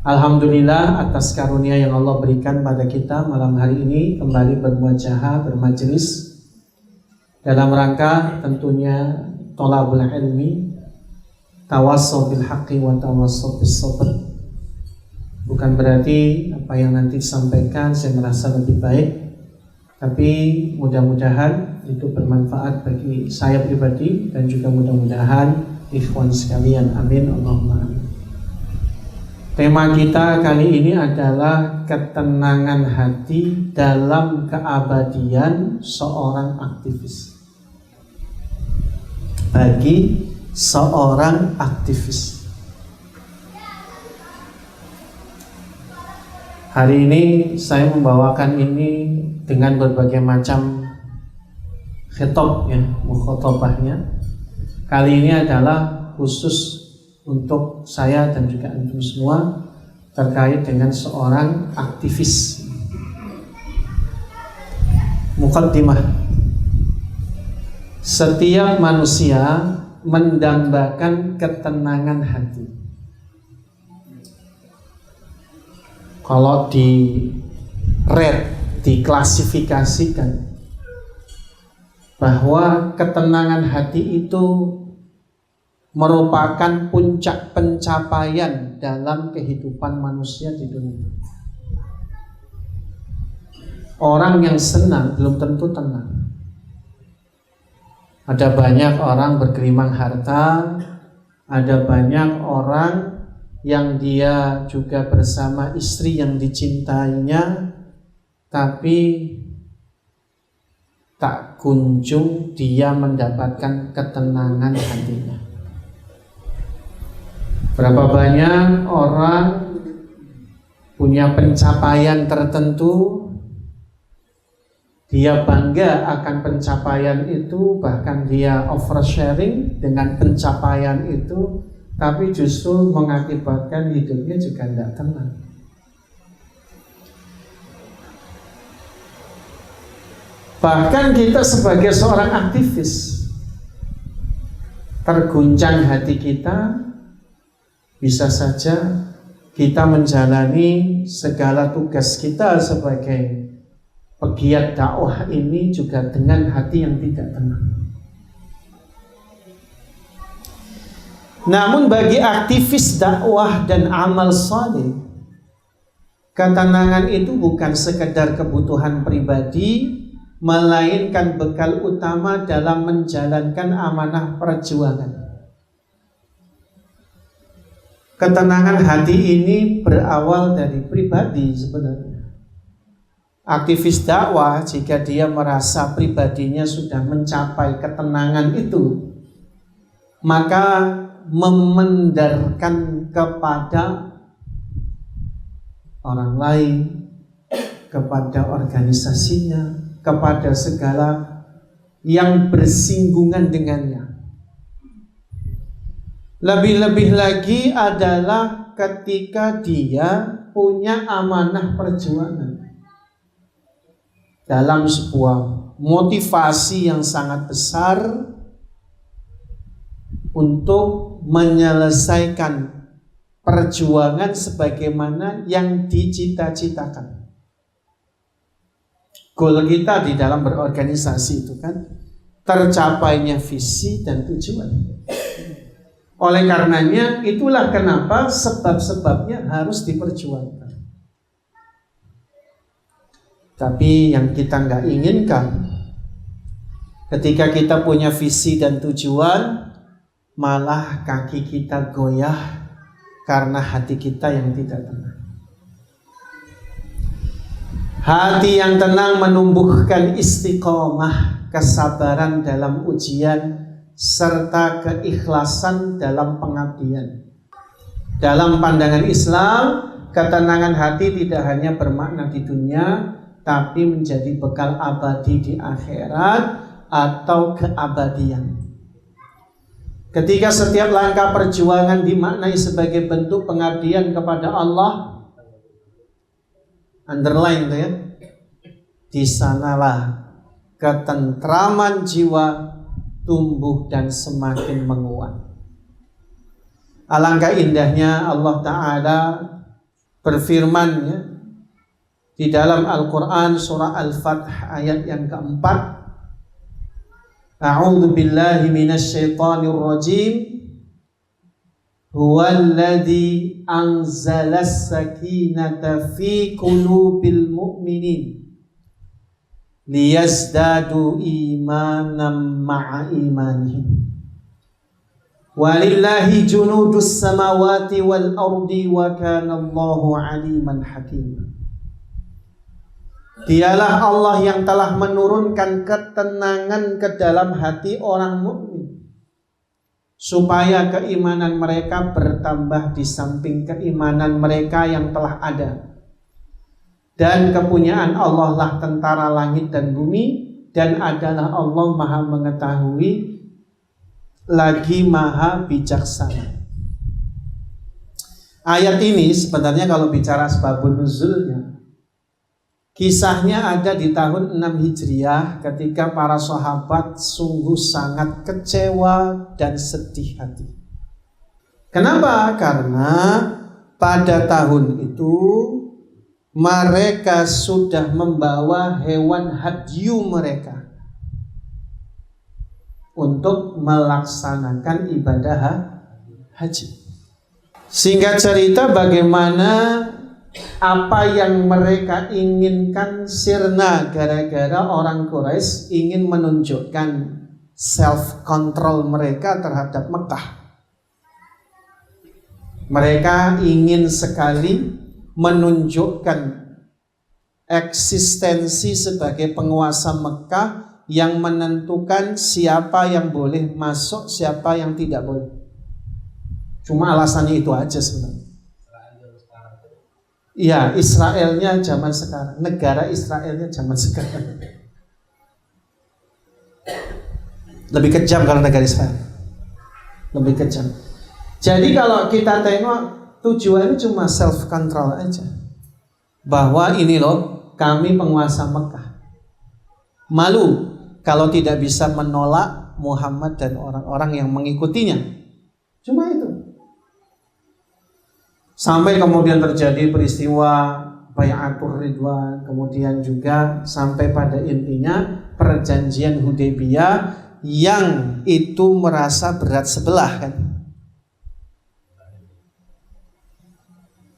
Alhamdulillah atas karunia yang Allah berikan pada kita malam hari ini kembali bermuajahah, bermajelis dalam rangka tentunya thalabul ilmi, tawassaw bil haqqi wa tawassaw bis sabr. Bukan berarti apa yang nanti disampaikan saya merasa lebih baik, tapi mudah-mudahan itu bermanfaat bagi saya pribadi dan juga mudah-mudahan ikhwan sekalian. Amin Allahumma amin. Tema kita kali ini adalah ketenangan hati dalam keabadian seorang aktivis. Bagi seorang aktivis. Hari ini saya membawakan ini dengan berbagai macam khitab ya, mukhatabahnya. Kali ini adalah khusus untuk saya dan juga antum semua terkait dengan seorang aktivis. Muqaddimah. Setiap manusia mendambakan ketenangan hati. Kalau diklasifikasikan bahwa ketenangan hati itu merupakan puncak pencapaian dalam kehidupan manusia di dunia. Orang yang senang belum tentu tenang. Ada banyak orang bergelimang harta, ada banyak orang yang dia juga bersama istri yang dicintainya, tapi tak kunjung dia mendapatkan ketenangan hatinya. Berapa banyak orang punya pencapaian tertentu, dia bangga akan pencapaian itu, bahkan dia oversharing dengan pencapaian itu, tapi justru mengakibatkan hidupnya juga tidak tenang. Bahkan kita sebagai seorang aktivis, terguncang hati kita. Bisa saja kita menjalani segala tugas kita sebagai pegiat dakwah ini juga dengan hati yang tidak tenang. Namun bagi aktivis dakwah dan amal saleh, ketenangan itu bukan sekedar kebutuhan pribadi, melainkan bekal utama dalam menjalankan amanah perjuangan. Ketenangan hati ini berawal dari pribadi sebenarnya. Aktivis dakwah jika dia merasa pribadinya sudah mencapai ketenangan itu, maka memendarkan kepada orang lain, kepada organisasinya, kepada segala yang bersinggungan dengannya. Lebih-lebih lagi adalah ketika dia punya amanah perjuangan dalam sebuah motivasi yang sangat besar untuk menyelesaikan perjuangan sebagaimana yang dicita-citakan. Goal kita di dalam berorganisasi itu kan tercapainya visi dan tujuan. Oleh karenanya itulah kenapa sebab-sebabnya harus diperjuangkan. Tapi yang kita nggak inginkan, ketika kita punya visi dan tujuan, malah kaki kita goyah karena hati kita yang tidak tenang. Hati yang tenang menumbuhkan istiqomah, kesabaran dalam ujian, serta keikhlasan dalam pengabdian. Dalam pandangan Islam, ketenangan hati tidak hanya bermakna di dunia, tapi menjadi bekal abadi di akhirat atau keabadian. Ketika setiap langkah perjuangan dimaknai sebagai bentuk pengabdian kepada Allah, underline itu ya, di sanalah ketentraman jiwa tumbuh dan semakin menguat. Alangkah indahnya Allah Ta'ala berfirman ya, di dalam Al-Quran surah Al-Fath ayat yang keempat, A'udzu billahi minasyaitonir rajim. Huwallazi anzalas sakinata fi qulubil mu'minin liyazdadu imanan ma'a imanihim. Walillahi junudus samawati wal ardi wa kana Allahu aliman hakima. Dialah Allah yang telah menurunkan ketenangan ke dalam hati orang mukmin supaya keimanan mereka bertambah di samping keimanan mereka yang telah ada. Dan kepunyaan Allah lah tentara langit dan bumi, dan adalah Allah Maha mengetahui lagi Maha bijaksana. Ayat ini sebenarnya kalau bicara sebabun nuzulnya, kisahnya ada di tahun 6 Hijriah ketika para sahabat sungguh sangat kecewa dan sedih hati. Kenapa? Karena pada tahun itu mereka sudah membawa hewan hadyu mereka untuk melaksanakan ibadah haji. Singkat cerita, bagaimana apa yang mereka inginkan sirna gara-gara orang Quraisy ingin menunjukkan self control mereka terhadap Mekah. Mereka ingin sekali menunjukkan eksistensi sebagai penguasa Mekah yang menentukan siapa yang boleh masuk, siapa yang tidak boleh. Cuma alasannya itu aja sebenarnya. Iya, Israelnya zaman sekarang, negara Israelnya zaman sekarang. Lebih kejam kalau negara Israel. Lebih kejam. Jadi kalau kita tengok, tujuannya cuma self control aja. Bahwa ini loh, kami penguasa Mekah. Malu kalau tidak bisa menolak Muhammad dan orang-orang yang mengikutinya. Cuma itu. Sampai kemudian terjadi peristiwa Bai'atur Ridwan, kemudian juga sampai pada intinya perjanjian Hudaybiyah yang itu merasa berat sebelah kan.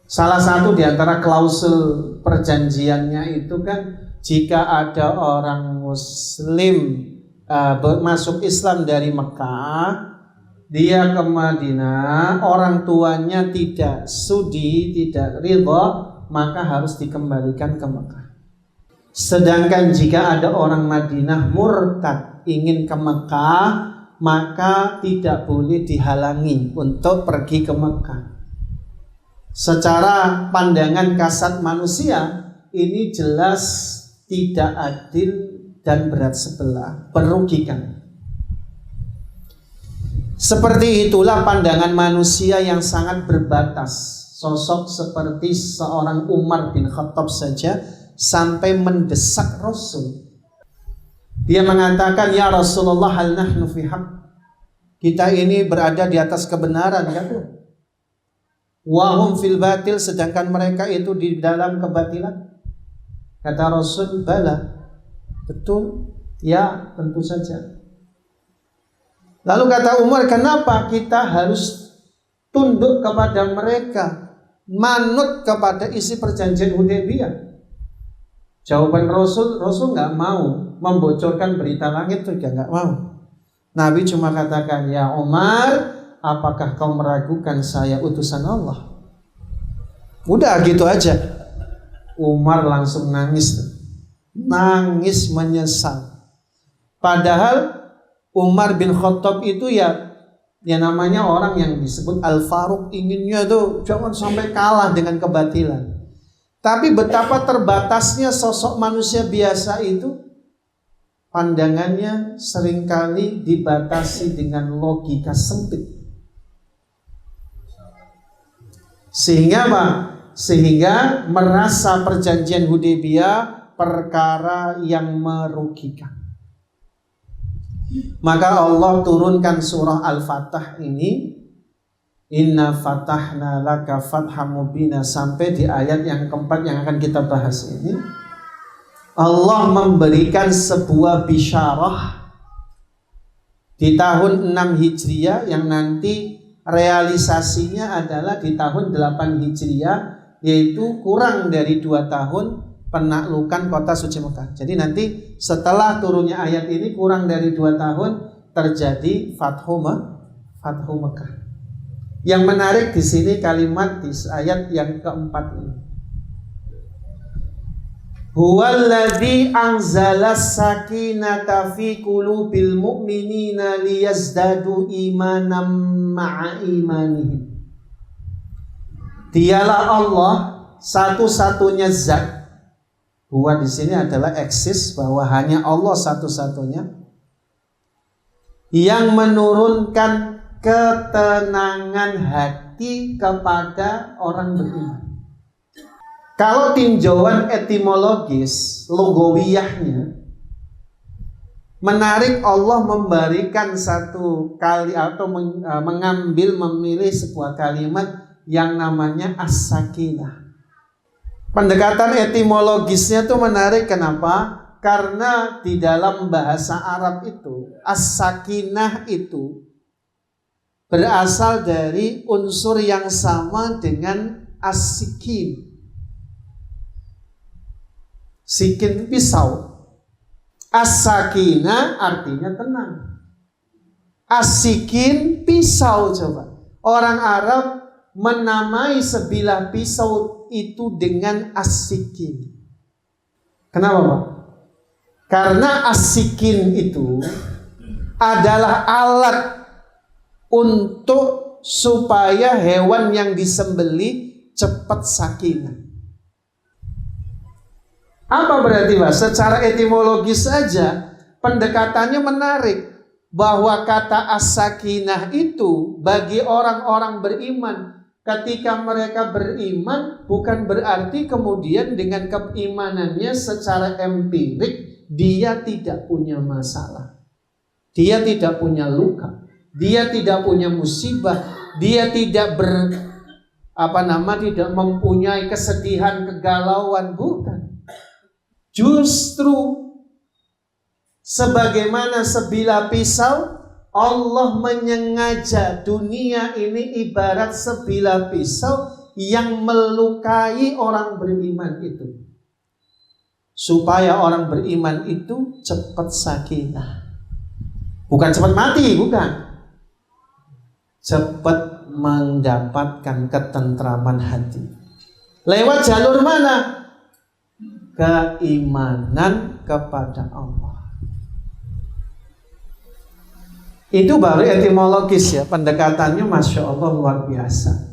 Salah satu di antara klausul perjanjiannya itu kan, jika ada orang Muslim masuk Islam dari Mekah, dia ke Madinah, orang tuanya tidak sudi, tidak ridha, maka harus dikembalikan ke Mekah. Sedangkan jika ada orang Madinah murtad ingin ke Mekah, maka tidak boleh dihalangi untuk pergi ke Mekah. Secara pandangan kasat manusia, ini jelas tidak adil dan berat sebelah, merugikan. Seperti itulah pandangan manusia yang sangat berbatas. Sosok seperti seorang Umar bin Khattab saja sampai mendesak Rasul. Dia mengatakan, ya Rasulullah, hal nahnu fi haq. Kita ini berada di atas kebenaran, kata. Wa hum fil batil, sedangkan mereka itu di dalam kebatilan. Kata Rasul, bala. Betul? Ya, tentu saja. Lalu kata Umar, kenapa kita harus tunduk kepada mereka, manut kepada isi perjanjian Hudaybiyah? Jawaban Rasul nggak mau membocorkan berita langit, juga nggak mau. Nabi cuma katakan, ya Umar, apakah kau meragukan saya utusan Allah? Udah gitu aja. Umar langsung nangis menyesal. Padahal Umar bin Khattab itu ya namanya orang yang disebut Al-Faruq, inginnya tuh jangan sampai kalah dengan kebatilan. Tapi betapa terbatasnya sosok manusia biasa itu, pandangannya seringkali dibatasi dengan logika sempit. Sehingga apa? Sehingga merasa perjanjian Hudaybiyah perkara yang merugikan. Maka Allah turunkan surah Al-Fatah ini Inna fatahna laka fatham mubina, sampai di ayat yang keempat yang akan kita bahas ini. Allah memberikan sebuah bisyarah di tahun 6 Hijriah yang nanti realisasinya adalah di tahun 8 Hijriah, yaitu kurang dari 2 tahun penaklukan kota suci Mekah. Jadi nanti setelah turunnya ayat ini kurang dari 2 tahun terjadi Fathu Mekah. Yang menarik di sini kalimat di ayat yang keempat ini. Huwallazi anzala sakinata fi qulubil mu'minina liyazdadu imanan ma'a imanihim. Dialah Allah satu-satunya zat. Huwa di sini adalah eksis, bahwa hanya Allah satu-satunya yang menurunkan ketenangan hati kepada orang beriman. Kalau tinjauan etimologis, logowiyahnya, menarik Allah memberikan satu kali atau memilih sebuah kalimat yang namanya as-sakinah. Pendekatan etimologisnya itu menarik. Kenapa? Karena di dalam bahasa Arab itu as-sakinah itu berasal dari unsur yang sama dengan as-sikin. Sikin pisau. As-sakinah artinya tenang. As-sikin pisau. Coba orang Arab menamai sebilah pisau itu dengan as-sikin. Kenapa, Pak? Karena as-sikin itu adalah alat untuk supaya hewan yang disembelih cepat sakinah. Apa berarti, Pak? Secara etimologis saja pendekatannya menarik, bahwa kata as-sakinah itu bagi orang-orang beriman, ketika mereka beriman bukan berarti kemudian dengan keimanannya secara empirik dia tidak punya masalah, dia tidak punya luka, dia tidak punya musibah, dia tidak tidak mempunyai kesedihan, kegalauan, bukan. Justru sebagaimana sebilah pisau, Allah menyengaja dunia ini ibarat sebilah pisau yang melukai orang beriman itu, supaya orang beriman itu cepat sakinah. Bukan cepat mati, bukan. Cepat mendapatkan ketentraman hati. Lewat jalur mana? Keimanan kepada Allah. Itu baru etimologis ya, pendekatannya Masya Allah luar biasa.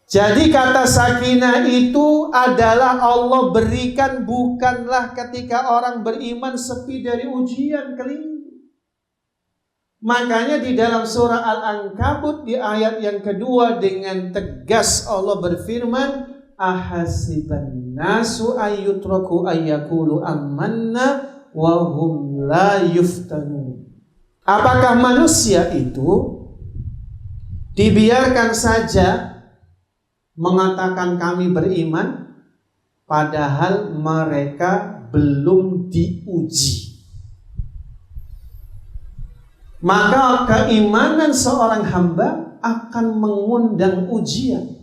Jadi kata sakinah itu adalah Allah berikan bukanlah ketika orang beriman sepi dari ujian keliling. Makanya di dalam surah Al-Ankabut di ayat yang kedua dengan tegas Allah berfirman, ahasiban nasu ayyutraku ayyakulu amanna wa hum la yuftanun. Apakah manusia itu dibiarkan saja mengatakan kami beriman padahal mereka belum diuji? Maka keimanan seorang hamba akan mengundang ujian.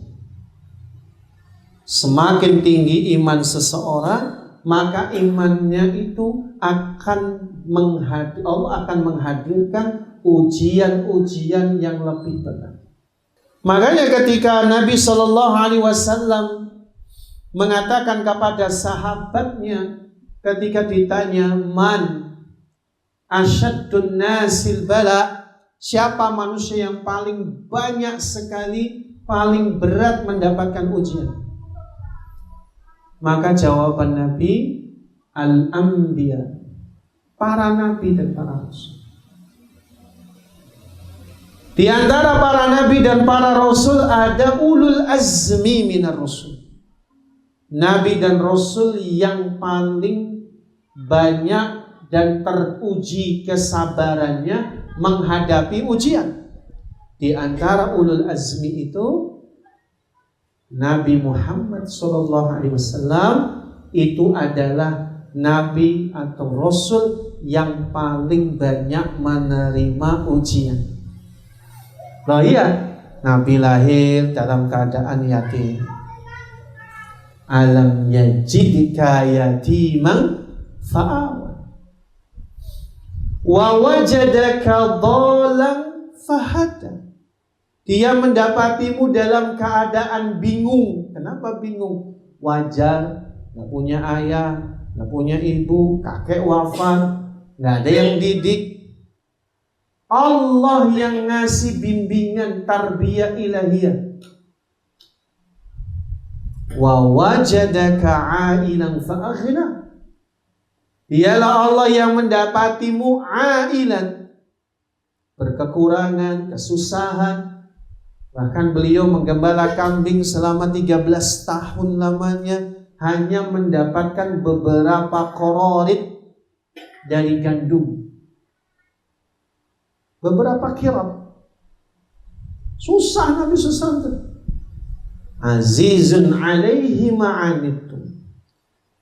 Semakin tinggi iman seseorang, maka imannya itu Allah akan menghadirkan ujian-ujian yang lebih berat. Makanya ketika Nabi SAW mengatakan kepada sahabatnya ketika ditanya, man asyaddun nasil bala, siapa manusia yang paling banyak sekali, paling berat mendapatkan ujian? Maka jawaban Nabi, al-anbiya, para nabi dan para rasul. Di antara para nabi dan para rasul ada ulul azmi minar rasul. Nabi dan rasul yang paling banyak dan teruji kesabarannya menghadapi ujian. Di antara ulul azmi itu Nabi Muhammad SAW itu adalah Nabi atau Rasul yang paling banyak menerima ujian. Loh iya, Nabi lahir dalam keadaan yatim. Alam yajidka yatiman fa'awa wa wajadaka dhalan fahada. Dia mendapatimu dalam keadaan bingung. Kenapa bingung? Wajar, gak punya ayah, gak punya ibu, kakek wafat, gak ada yang didik. Allah yang ngasih bimbingan tarbiyah ilahiyah. Wa wajadaka ailan fa'aghna. Dialah Allah yang mendapatimu ailan, berkekurangan, kesusahan. Bahkan beliau menggembala kambing selama 13 tahun lamanya, hanya mendapatkan beberapa qororit dari gandum, beberapa kirab. Susah Nabi susah. Azizun alaihi ma'anittum.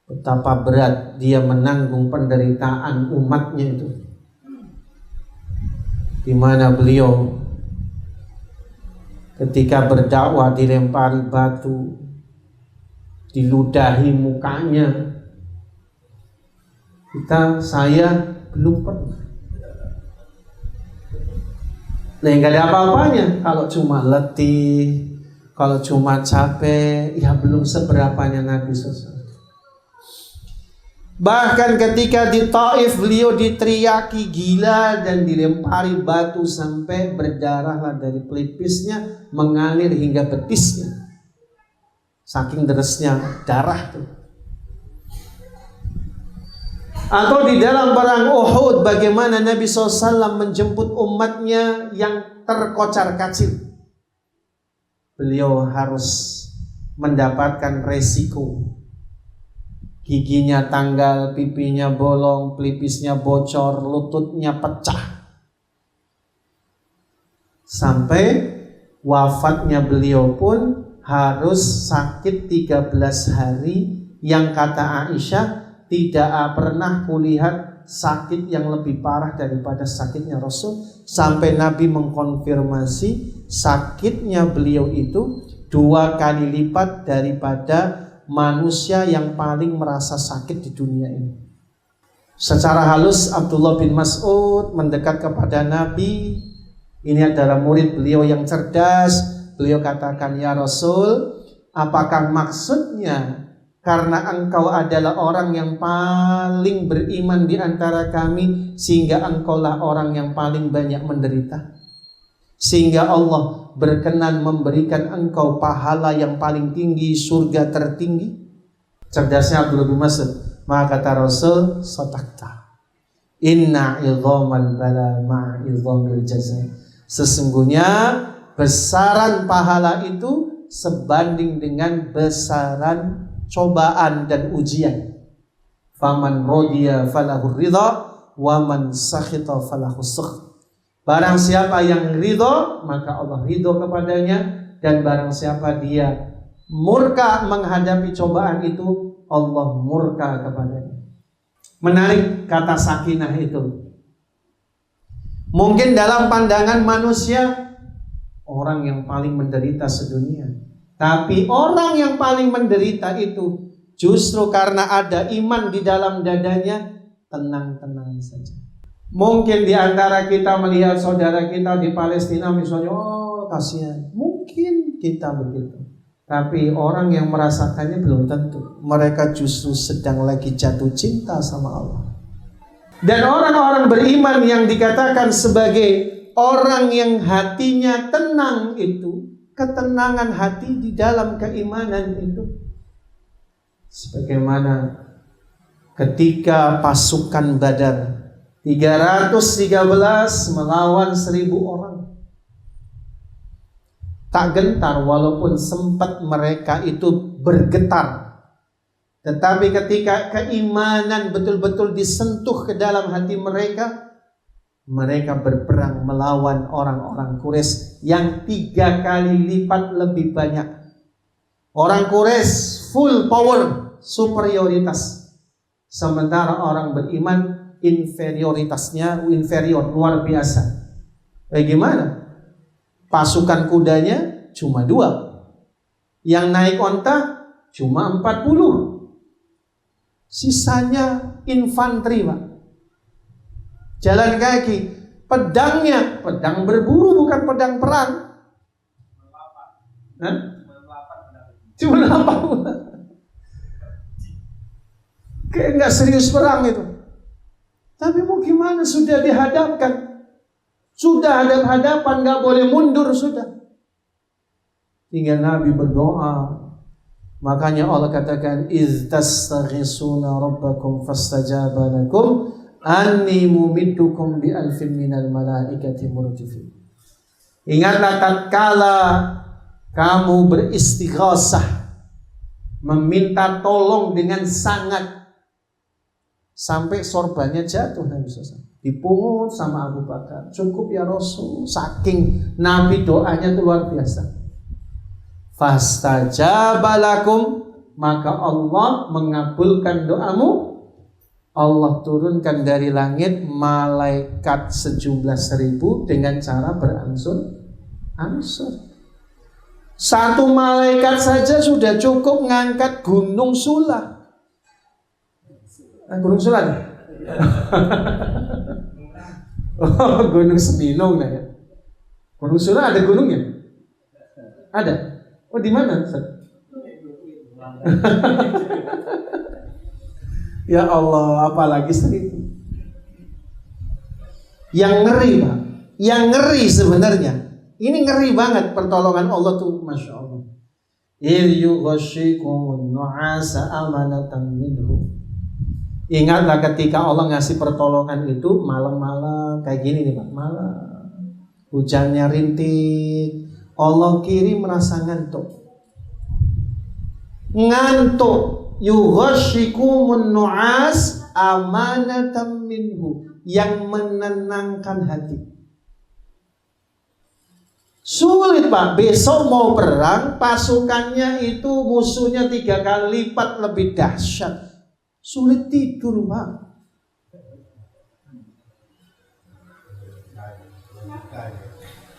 Betapa berat dia menanggung penderitaan umatnya itu. Di mana beliau ketika berdakwah dilempari batu, diludahi mukanya. Saya belum pernah. Nah, nggak ada apa-apanya. Kalau cuma letih, kalau cuma capek, ya belum seberapanya Nabi SAW. Bahkan ketika di Taif beliau diteriaki gila dan dilempari batu sampai berdarahlah dari pelipisnya mengalir hingga betisnya. Saking derasnya darah tuh. Atau di dalam perang Uhud bagaimana Nabi SAW menjemput umatnya yang terkocar-kacir. Beliau harus mendapatkan resiko. Giginya tanggal, pipinya bolong, pelipisnya bocor, lututnya pecah. Sampai wafatnya beliau pun harus sakit 13 hari. Yang kata Aisyah, tidak pernah kulihat sakit yang lebih parah daripada sakitnya Rasul. Sampai Nabi mengkonfirmasi sakitnya beliau itu 2 kali lipat daripada manusia yang paling merasa sakit di dunia ini. Secara halus Abdullah bin Mas'ud mendekat kepada Nabi. Ini adalah murid beliau yang cerdas. Beliau katakan, ya Rasul, apakah maksudnya karena engkau adalah orang yang paling beriman di antara kami sehingga engkaulah orang yang paling banyak menderita, sehingga Allah berkenan memberikan engkau pahala yang paling tinggi, surga tertinggi? Cerdasnya Abdullah bin Mas'ud, maka kata Rasul, sadaqta. Inna idhamal bala ma'a idhamil jaza. Sesungguhnya besaran pahala itu sebanding dengan besaran cobaan dan ujian. Faman rodiya falahu ridha wa man sakhita falahu sukh. Barang siapa yang ridho, maka Allah ridho kepadanya. Dan barang siapa dia murka menghadapi cobaan itu, Allah murka kepadanya. Menarik kata sakinah itu. Mungkin dalam pandangan manusia, orang yang paling menderita sedunia. Tapi orang yang paling menderita itu justru karena ada iman di dalam dadanya, tenang-tenang saja. Mungkin di antara kita melihat saudara kita di Palestina misalnya, oh kasihan. Mungkin kita begitu. Tapi orang yang merasakannya belum tentu. Mereka justru sedang lagi jatuh cinta sama Allah. Dan orang-orang beriman yang dikatakan sebagai orang yang hatinya tenang itu, ketenangan hati di dalam keimanan itu, sebagaimana ketika pasukan Badar 313 melawan 1000 orang. Tak gentar walaupun sempat mereka itu bergetar. Tetapi ketika keimanan betul-betul disentuh ke dalam hati mereka, mereka berperang melawan orang-orang Quraisy yang 3 kali lipat lebih banyak. Orang Quraisy full power, superioritas. Sementara orang beriman inferior, luar biasa. Bagaimana? Pasukan kudanya cuma 2. Yang naik onta cuma 40. Sisanya infanteri, Pak. Jalan kaki. Pedangnya, pedang berburu bukan pedang perang. Cuma 8. Kayak nggak serius perang itu. Tapi mau gimana, sudah dihadapkan. Sudah hadap-hadapan, nggak boleh mundur sudah. Tinggal Nabi berdoa. Makanya Allah katakan, iz tastaghisuna rabbakum fastajaba lakum anni mumiddukum bi alfin minal malaikati murdifin. Ingatlah tatkala kamu beristighosah, meminta tolong dengan sangat, sampai sorbannya jatuh Nabi SAW. Dipungut sama Abu Bakar. Cukup ya Rasul. Saking Nabi doanya itu luar biasa. Fastajaba lakum, maka Allah mengabulkan doamu. Allah turunkan dari langit malaikat sejumlah 1000 dengan cara berangsur-angsur. Satu malaikat saja sudah cukup ngangkat Gunung Sula. Gunung Sula nih? Oh, Gunung Seminung lah ya. Gunung Sula ada gunungnya? Ada. Oh, di mana? Ya Allah, apalagi seribu. Yang ngeri, Pak. Yang ngeri sebenarnya. Ini ngeri banget pertolongan Allah tuh, Masya Allah. Ingatlah ketika Allah ngasih pertolongan itu malam-malam kayak gini nih, Pak. Malam. Hujannya rintik. Allah kirim merasa ngantuk. Yughashikumun nu'as amanatan minhu, yang menenangkan hati. Sulit, Pak. Besok mau perang, pasukannya itu musuhnya 3 kali lipat lebih dahsyat. Sulit tidur, Pak.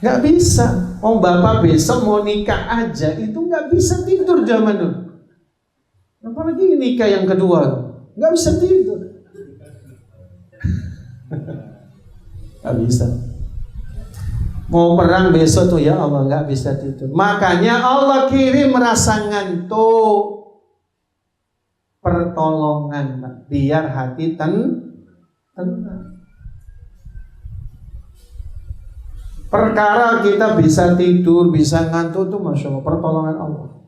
Gak bisa. Bapak besok mau nikah aja itu gak bisa tidur zaman dulu. Apalagi nikah yang kedua, gak bisa tidur. Gak bisa. Mau perang besok tuh, ya Allah, gak bisa tidur. Makanya Allah kirim rasa ngantuk, pertolongan, Pak, biar hati tenang. Perkara kita bisa tidur, bisa ngantuk tuh Masya Allah, pertolongan Allah.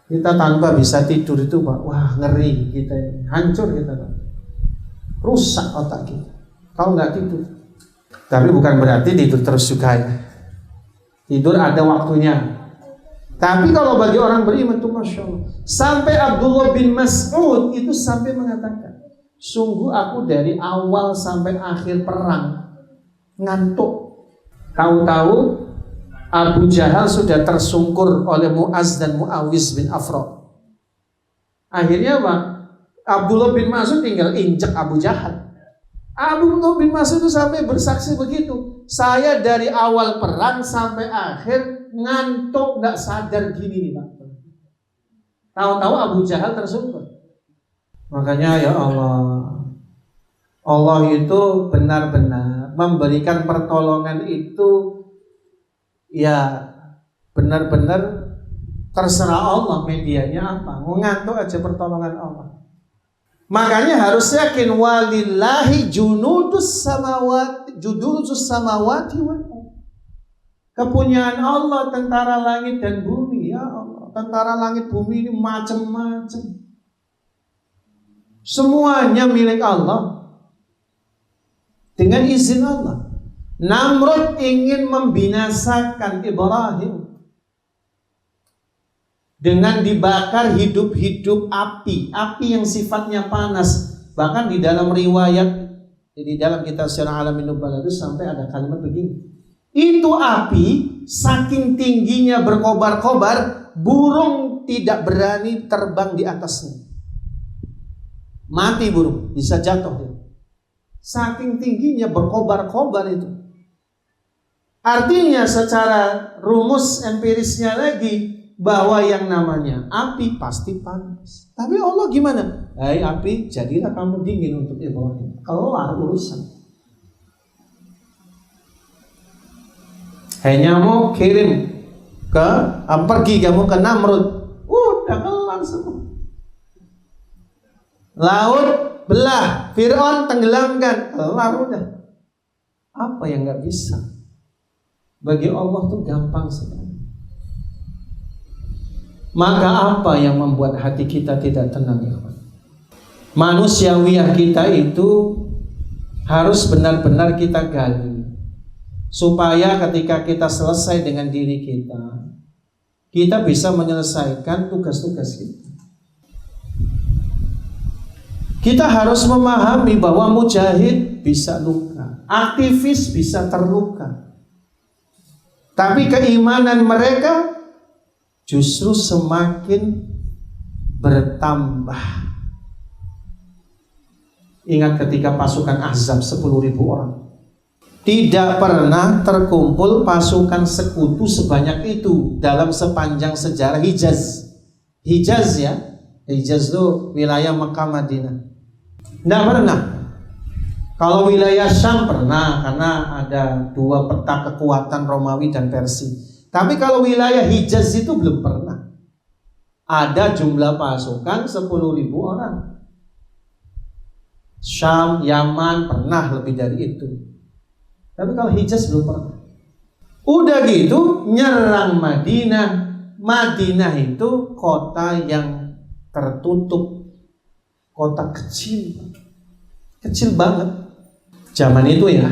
Kita tanpa bisa tidur itu, Pak, wah ngeri kita ini. Hancur kita, Pak. Rusak otak kita kalau nggak tidur. Tapi bukan berarti tidur terus juga ya. Tidur ada waktunya. Tapi kalau bagi orang beriman tuh Masya Allah. Sampai Abdullah bin Mas'ud itu sampai mengatakan, sungguh aku dari awal sampai akhir perang ngantuk. Tahu-tahu Abu Jahal sudah tersungkur oleh Mu'az dan Mu'awiz bin Afra. Akhirnya apa? Abdullah bin Mas'ud tinggal injek Abu Jahal. Abdullah bin Mas'ud itu sampai bersaksi begitu, saya dari awal perang sampai akhir ngantuk, gak sadar gini nih, Pak. Tahu-tahu Abu Jahal tersungkur. Makanya ya Allah, Allah itu benar-benar memberikan pertolongan itu, ya benar-benar terserah Allah medianya apa. Mau ngantuk aja pertolongan Allah. Makanya harus yakin walillahi junudus samawati wal ardh. Kepunyaan Allah tentara langit dan bumi, ya Allah. Tentara langit bumi ini macam-macam. Semuanya milik Allah. Dengan izin Allah. Namrud ingin membinasakan Ibrahim dengan dibakar hidup-hidup api yang sifatnya panas. Bahkan di dalam riwayat Jadi dalam kitab Syiar Alamin Nubala itu sampai ada kalimat begini. Itu api saking tingginya berkobar-kobar, burung tidak berani terbang di atasnya. Mati burung, bisa jatuh dia. Saking tingginya berkobar-kobar itu. Artinya secara rumus empirisnya lagi, bahwa yang namanya api pasti panas. Tapi Allah gimana? Hai api, jadilah kamu dingin untuk Ibrahim. Kelar urusan. Hai nyamuk, kirim pergi kamu ke Namrud. Udah kelar semua. Laut belah, Fir'aun tenggelamkan, kelar udah. Apa yang nggak bisa? Bagi Allah tuh gampang sekali. Maka apa yang membuat hati kita tidak tenang, ya? Manusiawiyah kita itu harus benar-benar kita gali, supaya ketika kita selesai dengan diri kita, kita bisa menyelesaikan tugas-tugas kita. Kita harus memahami bahwa mujahid bisa luka, aktivis bisa terluka, tapi keimanan mereka justru semakin bertambah. Ingat ketika pasukan Ahzab 10.000 orang, tidak pernah terkumpul pasukan sekutu sebanyak itu dalam sepanjang sejarah Hijaz. Hijaz ya, Hijaz itu wilayah Mekah Madinah. Tidak pernah. Kalau wilayah Syam pernah, karena ada dua peta kekuatan Romawi dan Persia. Tapi kalau wilayah Hijaz itu belum pernah. Ada jumlah pasukan 10.000 orang. Syam, Yaman pernah lebih dari itu. Tapi kalau Hijaz belum pernah. Udah gitu nyerang Madinah. Madinah itu kota yang tertutup, kota kecil, kecil banget zaman itu ya.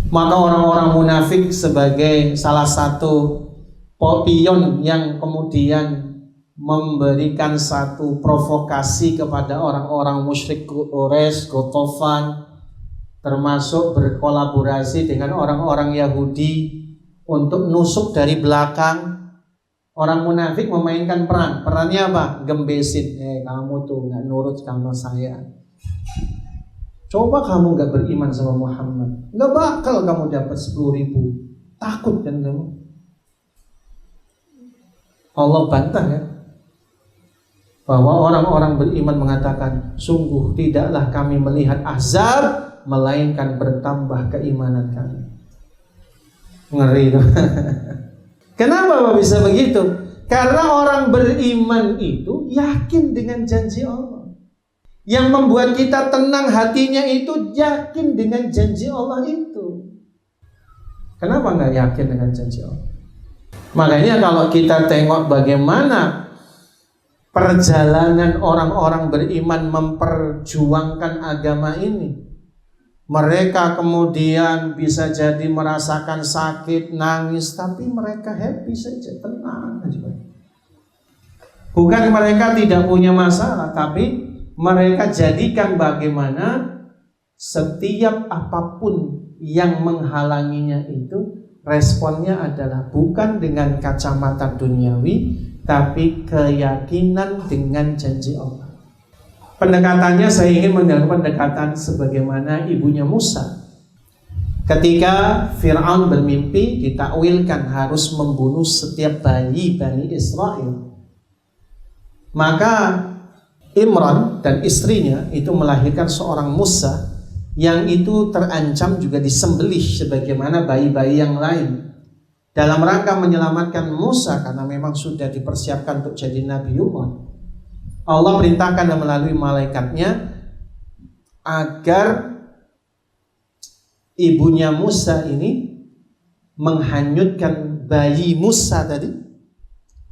Maka orang-orang munafik sebagai salah satu pion yang kemudian memberikan satu provokasi kepada orang-orang musyrik Quraisy, Ghatafan, termasuk berkolaborasi dengan orang-orang Yahudi untuk nusuk dari belakang. Orang munafik memainkan peran. Perannya apa? Gembesin. Kamu tuh nggak nurut sama saya. Coba kamu gak beriman sama Muhammad, gak bakal kamu dapat 10.000. Takut kan kamu? Allah bantah ya, bahwa orang-orang beriman mengatakan, sungguh tidaklah kami melihat Ahzab, melainkan bertambah keimanan kami. Ngeri tuh. Kenapa bisa begitu? Karena orang beriman itu yakin dengan janji Allah. Yang membuat kita tenang hatinya itu yakin dengan janji Allah itu. Kenapa nggak yakin dengan janji Allah? Makanya kalau kita tengok bagaimana perjalanan orang-orang beriman memperjuangkan agama ini, mereka kemudian bisa jadi merasakan sakit, nangis, tapi mereka happy saja, tenang aja. Bukan mereka tidak punya masalah, tapi mereka jadikan bagaimana setiap apapun yang menghalanginya itu responnya adalah bukan dengan kacamata duniawi, tapi keyakinan dengan janji Allah. Pendekatannya saya ingin menggunakan pendekatan sebagaimana ibunya Musa. Ketika Fir'aun bermimpi, ditakwilkan harus membunuh setiap bayi Bani Israel. Maka Imran dan istrinya itu melahirkan seorang Musa yang itu terancam juga disembelih sebagaimana bayi-bayi yang lain. Dalam rangka menyelamatkan Musa karena memang sudah dipersiapkan untuk jadi Nabiullah, Allah perintahkan melalui malaikatnya agar ibunya Musa ini menghanyutkan bayi Musa tadi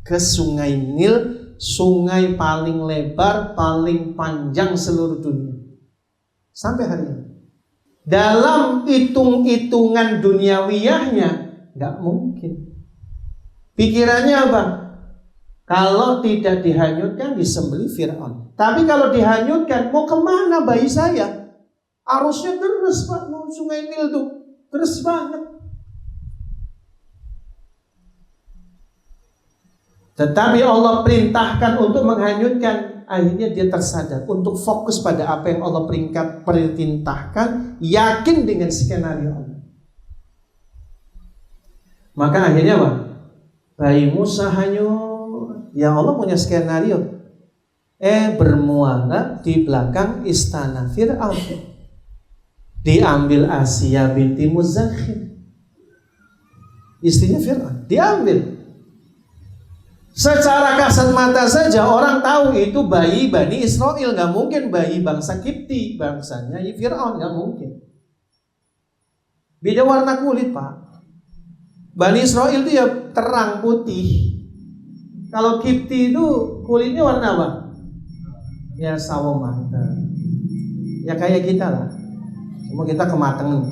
ke sungai Nil, sungai paling lebar, paling panjang seluruh dunia sampai hari ini. Dalam hitung-hitungan duniawiyahnya nggak mungkin. Pikirannya apa? Kalau tidak dihanyutkan disembelih Fir'aun. Tapi kalau dihanyutkan, mau kemana bayi saya? Arusnya deras Pak, Sungai Nil tuh deras banget. Tetapi Allah perintahkan untuk menghanyutkan. Akhirnya dia tersadar untuk fokus pada apa yang Allah perintahkan, yakin dengan skenario Allah. Maka akhirnya apa? Bayi Musa hanyut. Ya Allah punya skenario. Bermuara di belakang istana Fir'aun. Diambil Asia binti Muzakhir, istrinya Fir'aun, diambil. Secara kasat mata saja orang tahu itu bayi Bani Israel, nggak mungkin bayi bangsa Kipti, bangsanya Fir'aun, nggak mungkin. Beda warna kulit Pak. Bani Israel itu ya terang putih. Kalau Kipti itu kulitnya warna apa? Ya sawo matang. Ya kayak kita lah. Cuma kita kematangan.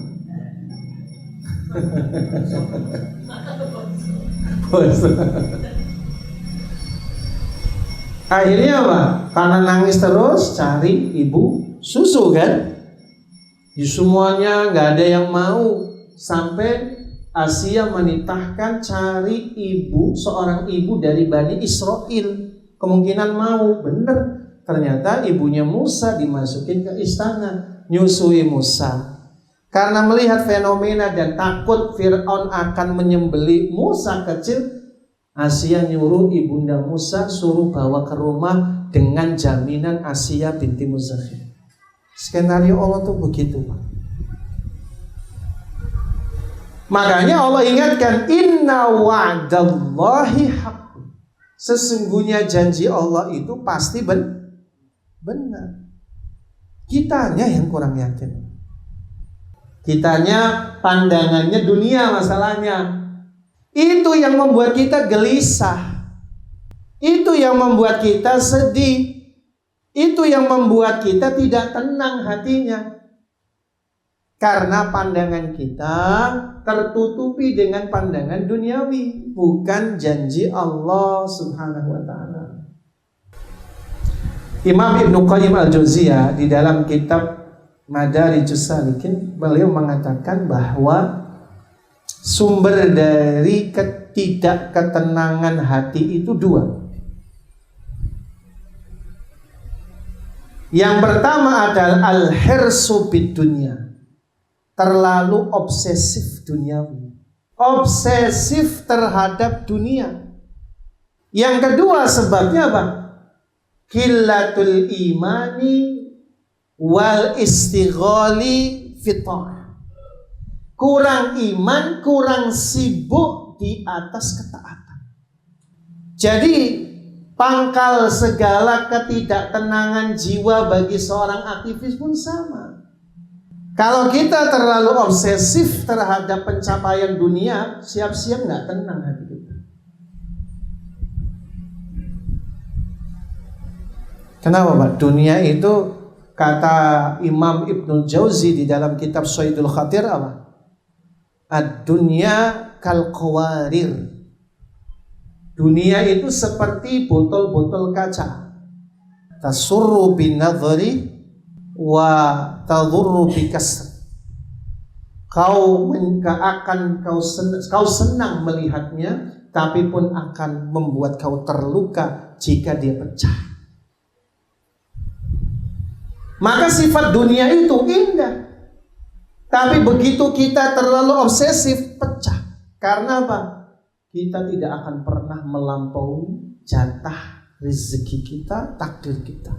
Akhirnya apa? Karena nangis terus cari ibu susu kan? Di semuanya nggak ada yang mau. Sampai Asia menitahkan cari ibu, seorang ibu dari Bani Israel. Kemungkinan mau, bener. Ternyata ibunya Musa dimasukin ke istana, nyusui Musa. Karena melihat fenomena dan takut Fir'aun akan menyembelih Musa kecil, Asia nyuruh ibunda Musa suruh bawa ke rumah dengan jaminan Asia binti Muzakhir. Skenario Allah tuh begitu Pak. Makanya Allah ingatkan, inna wa'dallahi haqq. Sesungguhnya janji Allah itu pasti benar. Kitanya yang kurang yakin. Kitanya pandangannya dunia masalahnya. Itu yang membuat kita gelisah. Itu yang membuat kita sedih. Itu yang membuat kita tidak tenang hatinya. Karena pandangan kita tertutupi dengan pandangan duniawi, bukan janji Allah Subhanahu wa ta'ala. Imam Ibnu Qayyim Al-Jauziyah di dalam kitab Madarijus Salikin, beliau mengatakan bahwa sumber dari ketidakketenangan hati itu dua. Yang pertama adalah al-hirsu bid dunya, terlalu obsesif duniawi, obsesif terhadap dunia. Yang kedua sebabnya apa? Qillatul imani wal istighali fitah. Kurang iman, kurang sibuk di atas ketaatan. Jadi pangkal segala ketidaktenangan jiwa bagi seorang aktivis pun sama. Kalau kita terlalu obsesif terhadap pencapaian dunia, siap-siap nggak tenang hati kita. Kenapa Pak? Dunia itu kata Imam Ibnul Jauzi di dalam kitab Saidul Khatir apa? Ad-dunya kal qawarir. Dunia itu seperti botol-botol kaca. Tasurru bin nadhri wa tadhurru bi kasr. Kau senang melihatnya, tapi pun akan membuat kau terluka jika dia pecah. Maka sifat dunia itu indah, tapi begitu kita terlalu obsesif, pecah. Karena apa? Kita tidak akan pernah melampaui jatah rezeki kita, takdir kita.